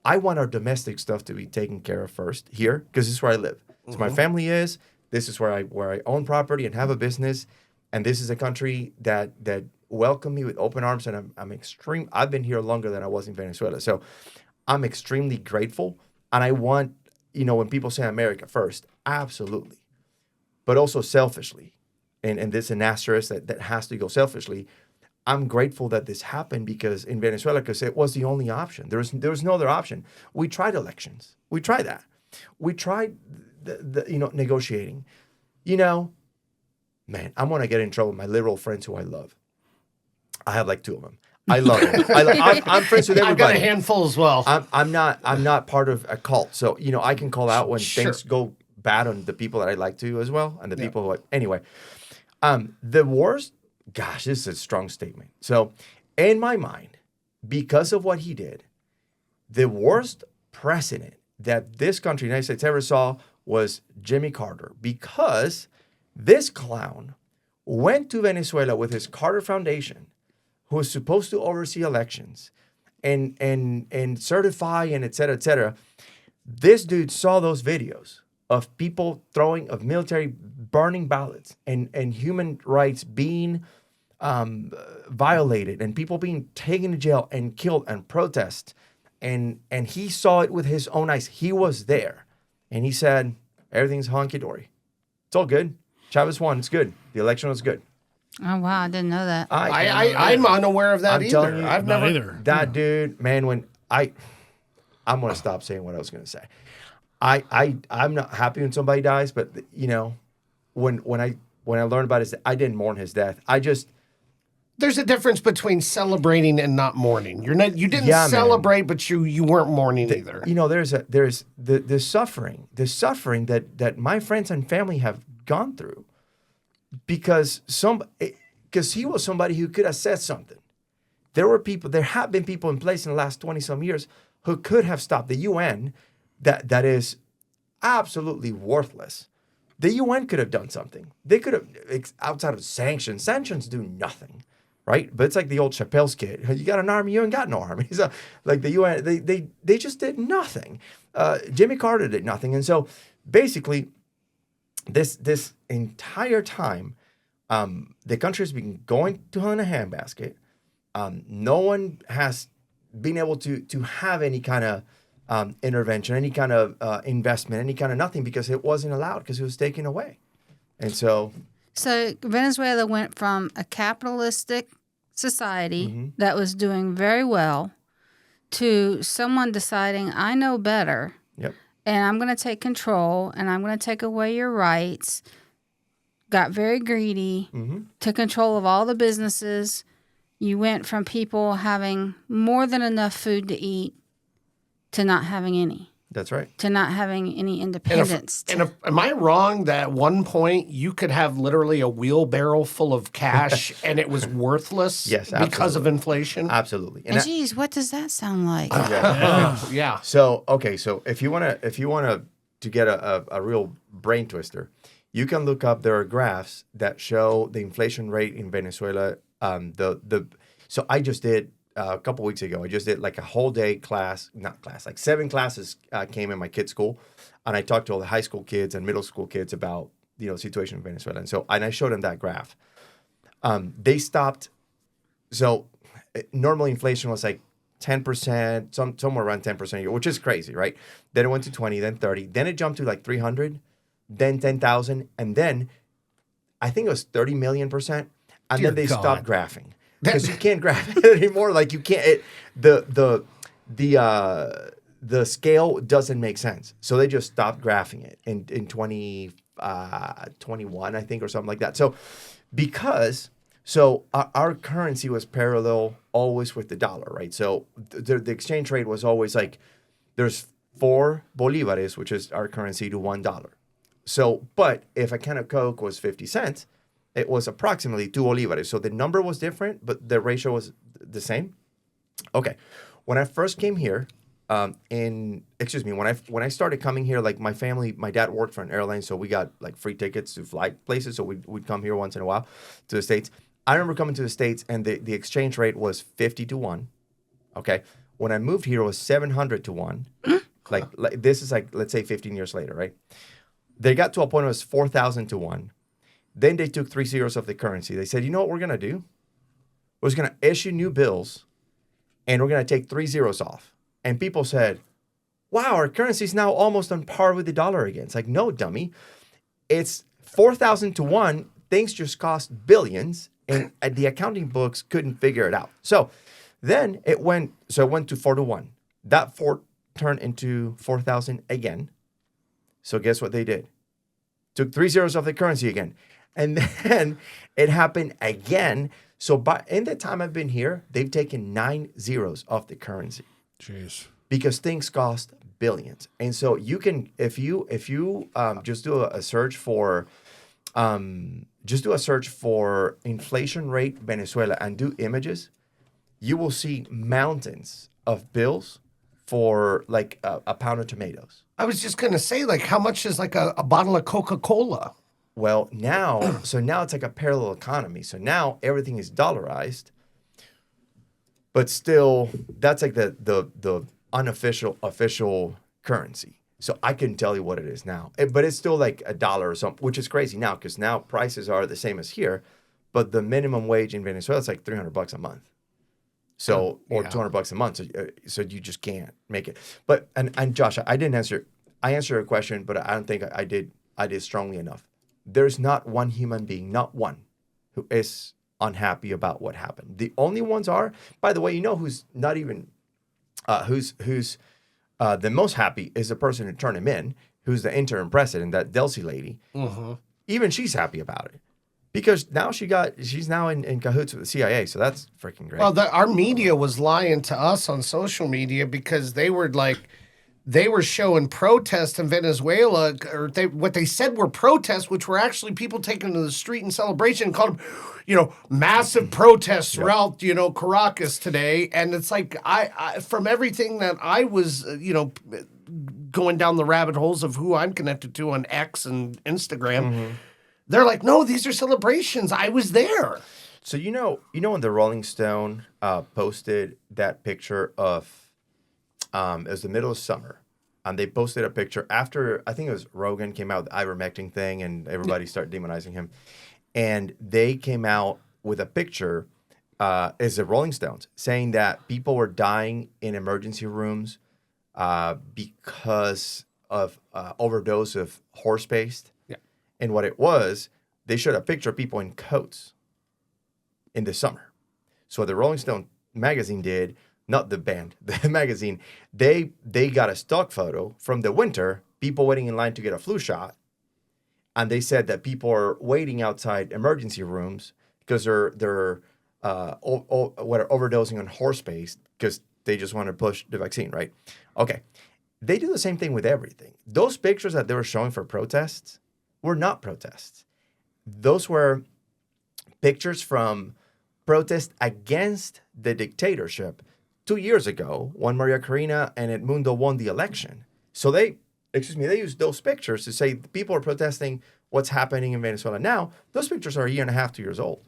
[SPEAKER 4] I want our domestic stuff to be taken care of first here because this is where I live. So my family is. This is where I own property and have a business, and this is a country that welcomed me with open arms. And I've been here longer than I was in Venezuela, so I'm extremely grateful. And I want, when people say America first, absolutely, but also selfishly, and this is an asterisk that has to go selfishly. I'm grateful that this happened because in Venezuela, because it was the only option. There was no other option. We tried elections. We tried that. We tried the negotiating. Man, I'm gonna get in trouble with my liberal friends who I love. I have like 2 of them. I love them. I'm friends with everybody.
[SPEAKER 3] I've got a handful as well.
[SPEAKER 4] I'm not part of a cult, so I can call out when things go bad on the people that I like to as well, and the people who anyway. The worst. Gosh, this is a strong statement. So, in my mind, because of what he did, the worst precedent that this country, the United States, ever saw was Jimmy Carter, because this clown went to Venezuela with his Carter Foundation, who was supposed to oversee elections and certify and et cetera. This dude saw those videos of people of military burning ballots and human rights being violated and people being taken to jail and killed and protest. And he saw it with his own eyes. He was there. And he said, everything's honky-dory. It's all good. Chavez won. It's good. The election was good.
[SPEAKER 2] Oh, wow. I didn't know that.
[SPEAKER 3] I'm unaware of that either.
[SPEAKER 1] You,
[SPEAKER 3] I've never
[SPEAKER 1] either.
[SPEAKER 4] That dude, man, I'm going to stop saying what I was going to say. I'm not happy when somebody dies, but when I learned about his, I didn't mourn his death.
[SPEAKER 3] There's a difference between celebrating and not mourning. You didn't celebrate, man. But you weren't mourning either.
[SPEAKER 4] There's the suffering that my friends and family have gone through because he was somebody who could have said something. There have been people in place in the last 20 some years who could have stopped the UN. That is absolutely worthless. The UN could have done something. They could have, outside of sanctions. Sanctions do nothing. Right, but it's like the old Chappelle skit. You got an army, you ain't got no army. So, like the UN, they just did nothing. Jimmy Carter did nothing, and so basically, this entire time, the country's been going to hell in a handbasket. No one has been able to have any kind of intervention, any kind of investment, any kind of nothing because it wasn't allowed because it was taken away, and so.
[SPEAKER 2] So Venezuela went from a capitalistic society that was doing very well to someone deciding, I know better,
[SPEAKER 4] Yep.
[SPEAKER 2] and I'm going to take control, and I'm going to take away your rights, got very greedy, took control of all the businesses. You went from people having more than enough food to eat to not having any,
[SPEAKER 4] That's right.
[SPEAKER 2] to not having any independence.
[SPEAKER 3] Am I wrong that at one point you could have literally a wheelbarrow full of cash and it was worthless
[SPEAKER 4] Yes,
[SPEAKER 3] because of inflation?
[SPEAKER 4] Absolutely.
[SPEAKER 2] and geez, what does that sound like?
[SPEAKER 3] Yeah.
[SPEAKER 4] So if you wanna to get a real brain twister, you can look up. There are graphs that show the inflation rate in Venezuela. So I just did a couple weeks ago. I just did like a whole day like 7 classes came in my kids' school, and I talked to all the high school kids and middle school kids about situation in Venezuela. And I showed them that graph. They stopped. So normally inflation was like 10%, somewhere around 10% a year, which is crazy, right? Then it went to 20, then 30, then it jumped to like 300, then 10,000, and then I think it was 30 million%, and
[SPEAKER 3] Dear
[SPEAKER 4] then they
[SPEAKER 3] God.
[SPEAKER 4] stopped graphing because you can't graph it anymore. Like you can't. The scale doesn't make sense, so they just stopped graphing it in 2021, I think, or something like that. So our currency was parallel always with the dollar, right? So the exchange rate was always like there's 4 bolívares, which is our currency, to $1. So, but if a can of Coke was 50 cents, it was approximately 2 bolívares. So the number was different, but the ratio was the same. Okay. When I first came here, when I started coming here, like my dad worked for an airline, so we got like free tickets to fly places. So we'd come here once in a while to the States. I remember coming to the States and the exchange rate was 50 to 1. Okay. When I moved here, it was 700 to 1. like this is like, let's say 15 years later, right? They got to a point where it was 4,000 to 1. Then they took 3 zeros of the currency. They said, you know what we're going to do? We're just going to issue new bills and we're going to take 3 zeros off. And people said, wow, our currency is now almost on par with the dollar again. It's like, no, dummy. It's 4,000 to 1. Things just cost billions. And the accounting books couldn't figure it out. So then it went to 4 to 1. That 4 turned into 4,000 again. So guess what they did? Took 3 zeros off the currency again. And then it happened again. So in the time I've been here, they've taken 9 zeros off the currency.
[SPEAKER 1] Jeez.
[SPEAKER 4] Because things cost billions. And so you can, if you just do a search for inflation rate Venezuela and do images, you will see mountains of bills for like a pound of tomatoes.
[SPEAKER 3] I was just going to say, like, how much is like a bottle of Coca-Cola?
[SPEAKER 4] Well, now it's like a parallel economy. So now everything is dollarized, but still that's like the unofficial official currency. So I couldn't tell you what it is now, but it's still like $1 or something, which is crazy now because now prices are the same as here, but the minimum wage in Venezuela is like $300 a month. So, or $200 a month. So you just can't make it. But, and Josh, I answered your question, but I don't think I did strongly enough. There's not one human being, not one, who is unhappy about what happened. The only ones are, by the way, who's not even, who's the most happy is the person who turned him in, who's the interim president, that Delcy lady. Mm-hmm. Even she's happy about it. Because now she's now in cahoots with the CIA, so that's freaking great.
[SPEAKER 3] Well, our media was lying to us on social media because they were showing protests in Venezuela, or what they said were protests, which were actually people taking to the street in celebration, called them, massive protests throughout, Caracas today. And it's like, I from everything that I was, going down the rabbit holes of who I'm connected to on X and Instagram, they're like, no, these are celebrations. I was there.
[SPEAKER 4] So when the Rolling Stone posted that picture of, it was the middle of summer, and they posted a picture after, I think it was Rogan came out with the ivermectin thing, and everybody started demonizing him, and they came out with a picture, is the Rolling Stones, saying that people were dying in emergency rooms because of overdose of horse paste. And what it was, they showed a picture of people in coats in the summer. So what the Rolling Stone magazine did, not the band, the magazine, they got a stock photo from the winter, people waiting in line to get a flu shot. And they said that people are waiting outside emergency rooms because they're overdosing on horse paste because they just want to push the vaccine, right? Okay. They do the same thing with everything. Those pictures that they were showing for protests were not protests. Those were pictures from protests against the dictatorship 2 years ago when Maria Corina and Edmundo won the election. So they used those pictures to say people are protesting what's happening in Venezuela now. Those pictures are a year and a half, 2 years old.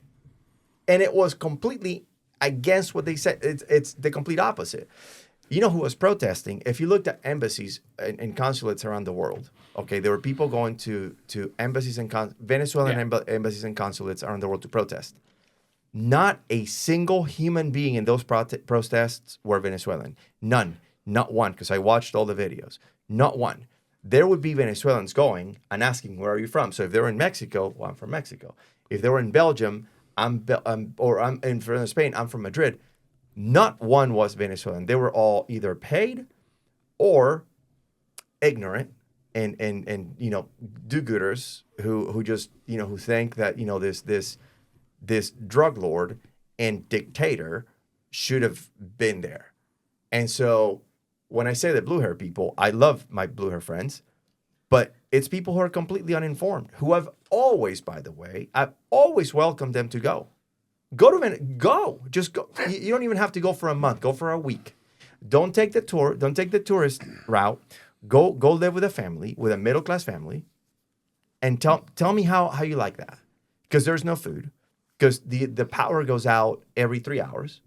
[SPEAKER 4] And it was completely against what they said. It's the complete opposite. You know who was protesting? If you looked at embassies and consulates around the world, okay, there were people going to embassies and Venezuelan embassies and consulates around the world to protest. Not a single human being in those protests were Venezuelan. None. Not one, because I watched all the videos. Not one. There would be Venezuelans going and asking, where are you from? So if they were in Mexico, well, I'm from Mexico. If they were in Belgium, I'm in Spain, I'm from Madrid. Not one was Venezuelan. They were all either paid or ignorant and do-gooders who just, who think that, this drug lord and dictator should have been there. And so when I say that blue hair people, I love my blue hair friends, but it's people who are completely uninformed, who I've always, by the way, I've always welcomed them to go. Go. Just go. You don't even have to go for a month. Go for a week. Don't take the tour. Don't take the tourist route. Go live with a family, with a middle-class family, and tell me how you like that. Because there's no food. Because the power goes out every 3 hours.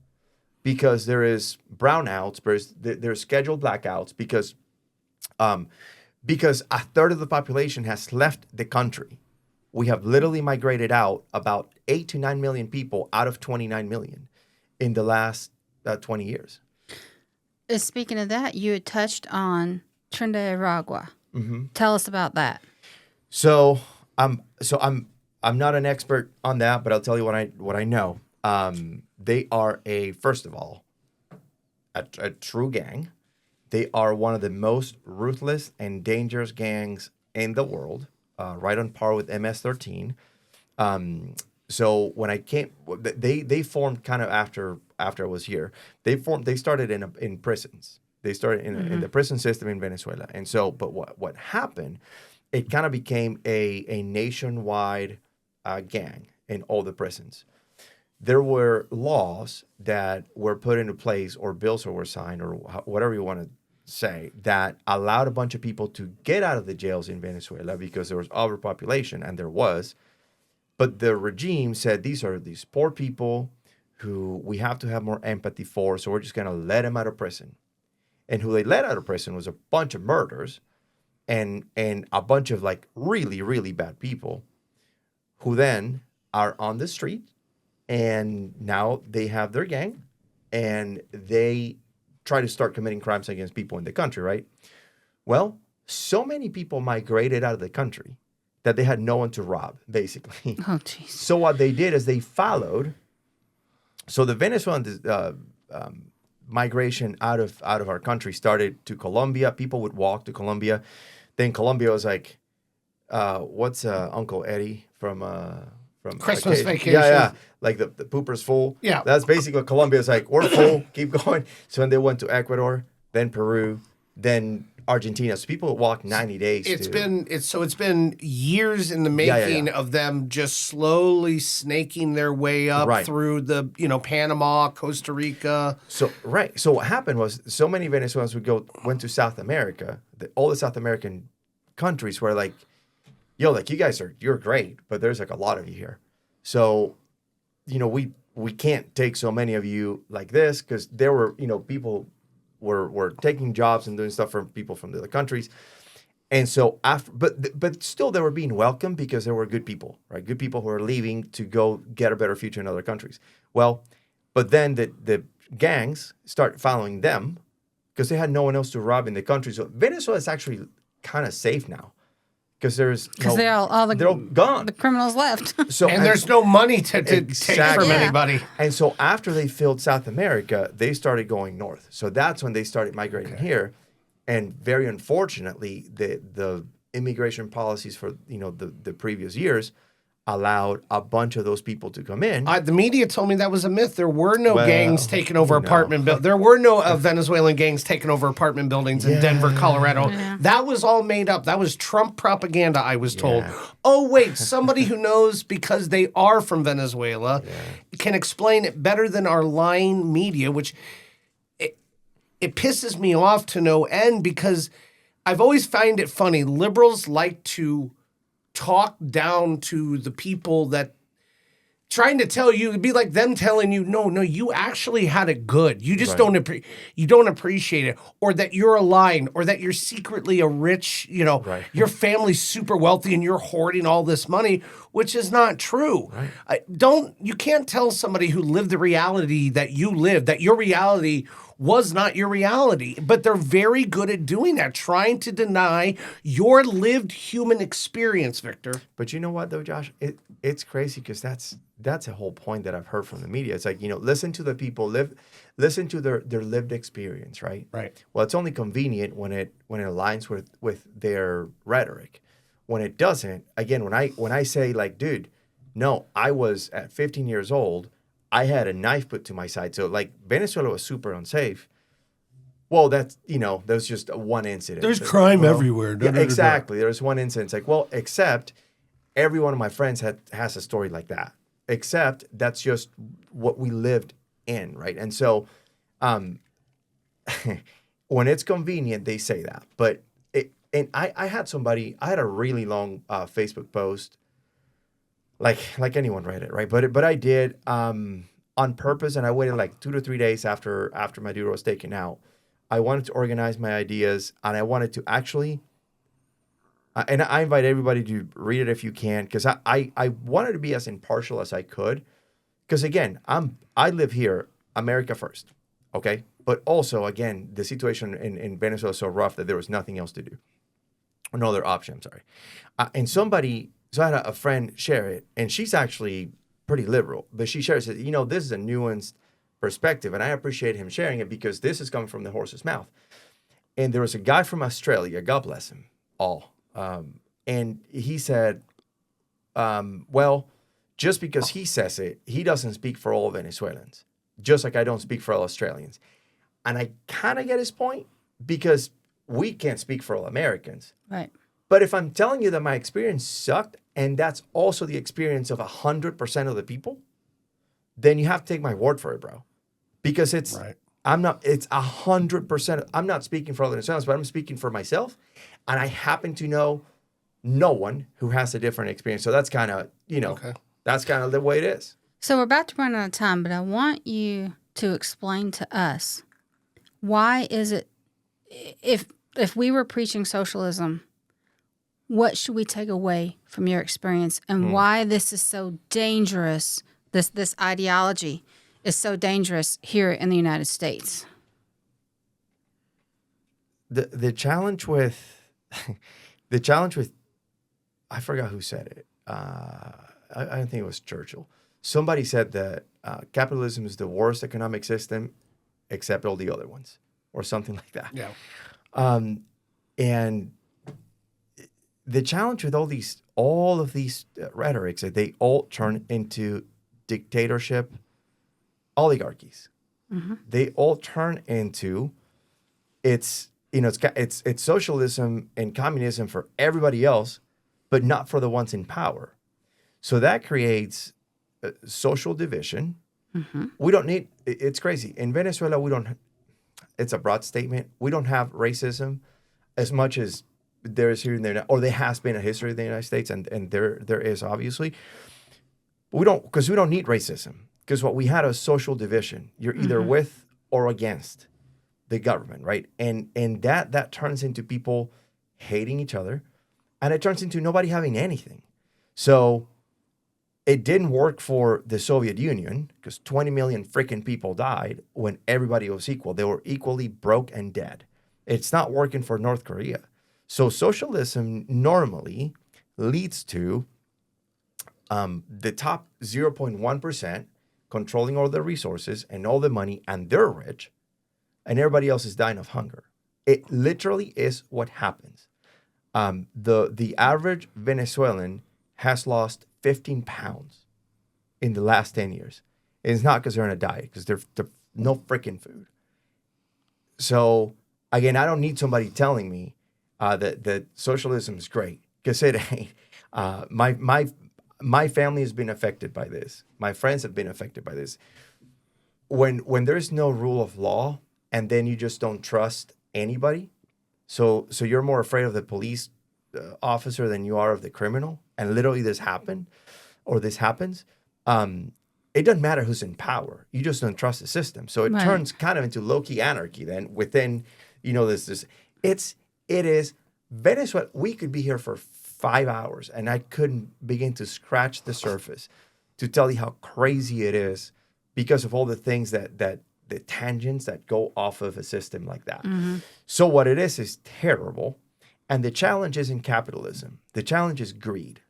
[SPEAKER 4] Because there is brownouts. There's scheduled blackouts. Because a third of the population has left the country. We have literally migrated out about 8 to 9 million people out of 29 million in the last 20 years.
[SPEAKER 2] Speaking of that, you had touched on Trinidad. Mm-hmm. Tell us about that.
[SPEAKER 4] So I'm not an expert on that, but I'll tell you what I know. They are first of all, a true gang. They are one of the most ruthless and dangerous gangs in the world. Right on par with MS-13. So when I came, they formed kind of after I was here. They started in prisons. They started in the prison system in Venezuela. And so, but what happened? It kind of became a nationwide gang in all the prisons. There were laws that were put into place, or bills that were signed, or whatever you want to say, that allowed a bunch of people to get out of the jails in Venezuela because there was overpopulation, and there was. But the regime said these are these poor people who we have to have more empathy for, so we're just going to let them out of prison. And who they let out of prison was a bunch of murders and a bunch of like really, really bad people who then are on the street, and now they have their gang, and they try to start committing crimes against people in the country, right? Well, so many people migrated out of the country that they had no one to rob, basically.
[SPEAKER 2] Oh, jeez.
[SPEAKER 4] So what they did is they followed. So the Venezuelan migration out of our country started to Colombia. People would walk to Colombia. Then Colombia was like, what's Uncle Eddie from
[SPEAKER 3] Christmas Vacation?
[SPEAKER 4] Yeah. Like the pooper's full.
[SPEAKER 3] Yeah.
[SPEAKER 4] That's basically what Colombia's like. We're full. Keep going. So then they went to Ecuador, then Peru, then Argentina. So people walk 90 days.
[SPEAKER 3] It's been years in the making of them just slowly snaking their way up through the Panama, Costa Rica.
[SPEAKER 4] So what happened was so many Venezuelans went to South America. All the South American countries were like, yo, like you're great, but there's like a lot of you here. So, we can't take so many of you like this, because there were, people were taking jobs and doing stuff for people from the other countries. And so but still they were being welcomed because there were good people, right? Good people who were leaving to go get a better future in other countries. Well, but then the gangs start following them because they had no one else to rob in the country. So Venezuela is actually kind of safe now, because
[SPEAKER 2] Because they're all
[SPEAKER 4] they're all gone.
[SPEAKER 2] the criminals left.
[SPEAKER 3] So and there's no money to take
[SPEAKER 4] Exactly.
[SPEAKER 3] from
[SPEAKER 2] Yeah.
[SPEAKER 3] anybody.
[SPEAKER 4] And so after they filled South America, they started going north. So that's when they started migrating here. And very unfortunately, the immigration policies for the previous years allowed a bunch of those people to come in.
[SPEAKER 3] The media told me that was a myth. There were no
[SPEAKER 4] Well,
[SPEAKER 3] gangs taking over apartment buildings. There were no Venezuelan gangs taking over apartment buildings in Denver, Colorado.
[SPEAKER 2] Yeah.
[SPEAKER 3] That was all made up. That was Trump propaganda, I was told.
[SPEAKER 4] Yeah.
[SPEAKER 3] Oh, wait, somebody who knows because they are from Venezuela can explain it better than our lying media, which it pisses me off to no end because I've always found it funny. Liberals like to talk down to the people that trying to tell you, it'd be like them telling you, no, you actually had it good. You just don't appreciate it, or that you're a line, or that you're secretly a rich, your family's super wealthy and you're hoarding all this money, which is not true. Right. You can't tell somebody who lived the reality that you lived, that your reality was not your reality. But they're very good at doing that, trying to deny your lived human experience, Victor.
[SPEAKER 4] But you know what, though, Josh? It's crazy because that's a whole point that I've heard from the media. It's like, listen to the people, listen to their lived experience, right?
[SPEAKER 3] Right.
[SPEAKER 4] Well, it's only convenient when it aligns with their rhetoric. When it doesn't, again, when I say like, dude, no, I was at 15 years old, I had a knife put to my side. So like Venezuela was super unsafe. Well, that's, there's just one incident.
[SPEAKER 1] There's crime everywhere.
[SPEAKER 4] Yeah, exactly. There's one incident. It's like, well, except every one of my friends has a story like that. Except that's just what we lived in, right? And so when it's convenient, they say that. But I had a really long Facebook post, like anyone read it, right? But I did on purpose, and I waited like 2 to 3 days after Maduro was taken out. I wanted to organize my ideas, and I wanted to actually, and I invite everybody to read it if you can, because I wanted to be as impartial as I could, because again, I live here, America first, okay? But also, again, the situation in Venezuela is so rough that there was nothing else to do. No other option, I'm sorry. So I had a friend share it, and she's actually pretty liberal, but she shares it, this is a nuanced perspective, and I appreciate him sharing it because this is coming from the horse's mouth. And there was a guy from Australia, God bless him all, and he said, well, just because he says it, he doesn't speak for all Venezuelans, just like I don't speak for all Australians. And I kind of get his point because we can't speak for all Americans.
[SPEAKER 2] Right.
[SPEAKER 4] But if I'm telling you that my experience sucked, and that's also the experience of 100% of the people, then you have to take my word for it, bro. Because it's 100%. I'm not speaking for all Venezuelans, but I'm speaking for myself. And I happen to know no one who has a different experience. So that's kind of, that's kind of the way it is.
[SPEAKER 2] So we're about to run out of time, but I want you to explain to us, why is it, if we were preaching socialism, what should we take away from your experience, and why this is so dangerous, this ideology is so dangerous here in the United States?
[SPEAKER 4] The challenge with I forgot who said it. I don't think it was Churchill. Somebody said that capitalism is the worst economic system except all the other ones, or something like that.
[SPEAKER 3] Yeah.
[SPEAKER 4] And the challenge with all of these rhetorics, that they all turn into dictatorship oligarchies. Mm-hmm. They all turn into it's socialism and communism for everybody else, but not for the ones in power. So that creates social division. Mm-hmm. We don't need. It's crazy in Venezuela. We don't. It's a broad statement. We don't have racism as much as there is here and there, or there has been a history of the United States, and there is obviously. But we don't need racism, because what we had is social division. You're either with or against the government, right? And that turns into people hating each other, and it turns into nobody having anything. So it didn't work for the Soviet Union, because 20 million freaking people died when everybody was equal. They were equally broke and dead. It's not working for North Korea. So socialism normally leads to the top 0.1% controlling all the resources and all the money, and they're rich, and everybody else is dying of hunger. It literally is what happens. The average Venezuelan has lost 15 pounds in the last 10 years. And it's not because they're on a diet, because they're no freaking food. So again, I don't need somebody telling me that socialism is great, because it ain't. My family has been affected by this. My friends have been affected by this. When there's no rule of law, and then you just don't trust anybody, so you're more afraid of the police officer than you are of the criminal, and literally this happens. It doesn't matter who's in power. You just don't trust the system. So it turns kind of into low-key anarchy then within, this. It is Venezuela. We could be here for 5 hours, and I couldn't begin to scratch the surface to tell you how crazy it is because of all the things that the tangents that go off of a system like that. Mm-hmm. So what it is terrible. And the challenge isn't capitalism. The challenge is greed.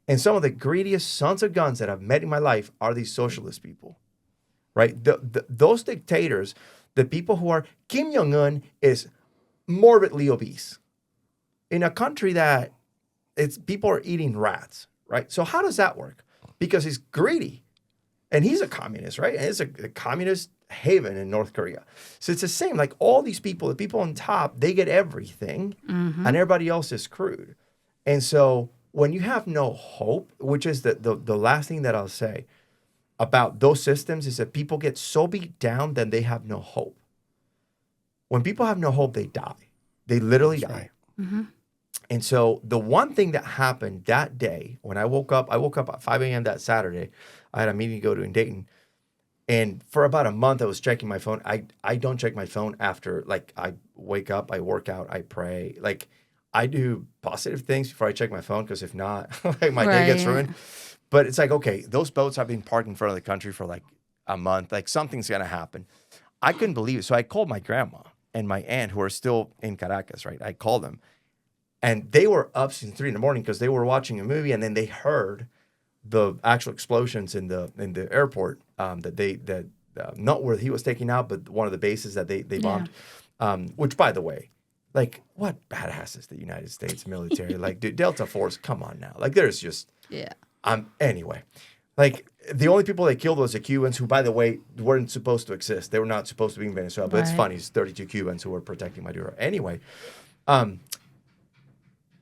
[SPEAKER 4] And some of the greediest sons of guns that I've met in my life are these socialist people, right? Those dictators, the people who are, Kim Jong-un is morbidly obese in a country that people are eating rats, right? So how does that work? Because he's greedy. And he's a communist, right? And it's a communist haven in North Korea. So it's the same, like all these people, the people on top, they get everything, and everybody else is screwed. And so when you have no hope, which is the last thing that I'll say about those systems, is that people get so beat down that they have no hope. When people have no hope, they die. They literally die. Right. Mm-hmm. And so the one thing that happened that day when I woke up at 5 a.m. that Saturday. I had a meeting to go to in Dayton. And for about a month, I was checking my phone. I don't check my phone after, like, I wake up, I work out, I pray. Like, I do positive things before I check my phone, because if not, like, my day gets ruined. But it's like, okay, those boats have been parked in front of the country for like a month. Like, something's going to happen. I couldn't believe it. So I called my grandma and my aunt, who are still in Caracas, right? I called them. And they were up since 3 a.m. because they were watching a movie, and then they heard the actual explosions in the airport not where he was taken out, but one of the bases that they bombed. Which, by the way, like, what badasses the United States military? Like, dude, Delta Force, come on now. Like, there's just anyway, like, the only people they killed was the Cubans, who, by the way, weren't supposed to exist. They were not supposed to be in Venezuela. But it's funny, it's 32 Cubans who were protecting Maduro. Anyway,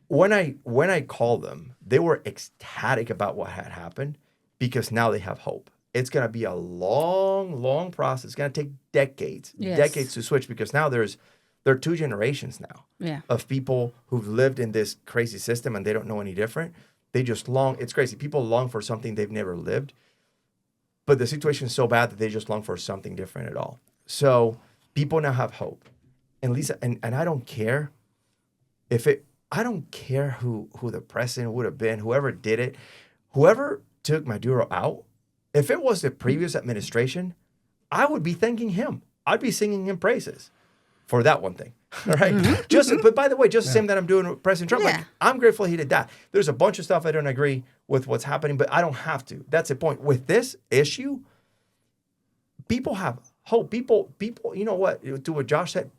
[SPEAKER 4] when I called them, they were ecstatic about what had happened, because now they have hope. It's going to be a long, long process. It's going to take decades to switch, because now there are 2 generations now of people who've lived in this crazy system, and they don't know any different. They just long. It's crazy. People long for something they've never lived, but the situation is so bad that they just long for something different at all. So people now have hope. And Lisa, and I don't care I don't care who the president would have been, whoever did it, whoever took Maduro out. If it was the previous administration, I would be thanking him. I'd be singing him praises for that one thing, right? But by the way, just the same that I'm doing with President Trump. Like, I'm grateful he did that. There's a bunch of stuff I don't agree with what's happening, but I don't have to. That's the point. With this issue, people have hope. People, you know what? To what Josh said,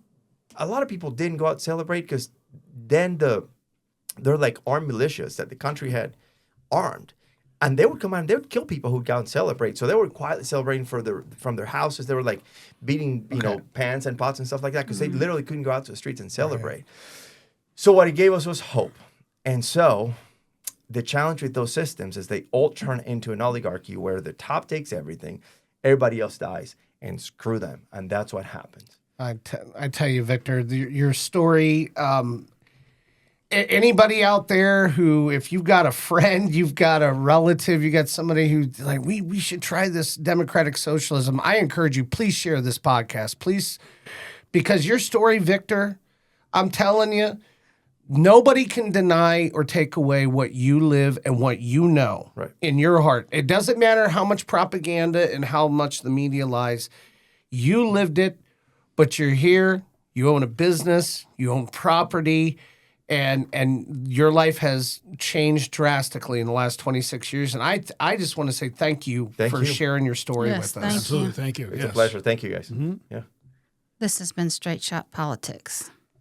[SPEAKER 4] a lot of people didn't go out and celebrate, because then they're like armed militias that the country had armed. And they would come out and they would kill people who'd go out and celebrate. So they were quietly celebrating from their houses. They were like beating, pans and pots and stuff like that, because they literally couldn't go out to the streets and celebrate. Right. So what it gave us was hope. And so the challenge with those systems is they all turn into an oligarchy where the top takes everything, everybody else dies, and screw them. And that's what happens.
[SPEAKER 3] I tell you, Victor, your story... anybody out there who, if you've got a friend, you've got a relative, you got somebody who's like, we should try this democratic socialism, I encourage you, please share this podcast, please, because your story, Victor, I'm telling you, nobody can deny or take away what you live and what you know in your heart. It doesn't matter how much propaganda and how much the media lies. You lived it, but you're here, you own a business, you own property, and your life has changed drastically in the last 26 years. And I just want to say thank you for sharing your story
[SPEAKER 2] Yes,
[SPEAKER 3] with us.
[SPEAKER 1] Absolutely. Thank you.
[SPEAKER 4] It's a pleasure. Thank you, guys. Yeah.
[SPEAKER 2] This has been Straight Shot Politics.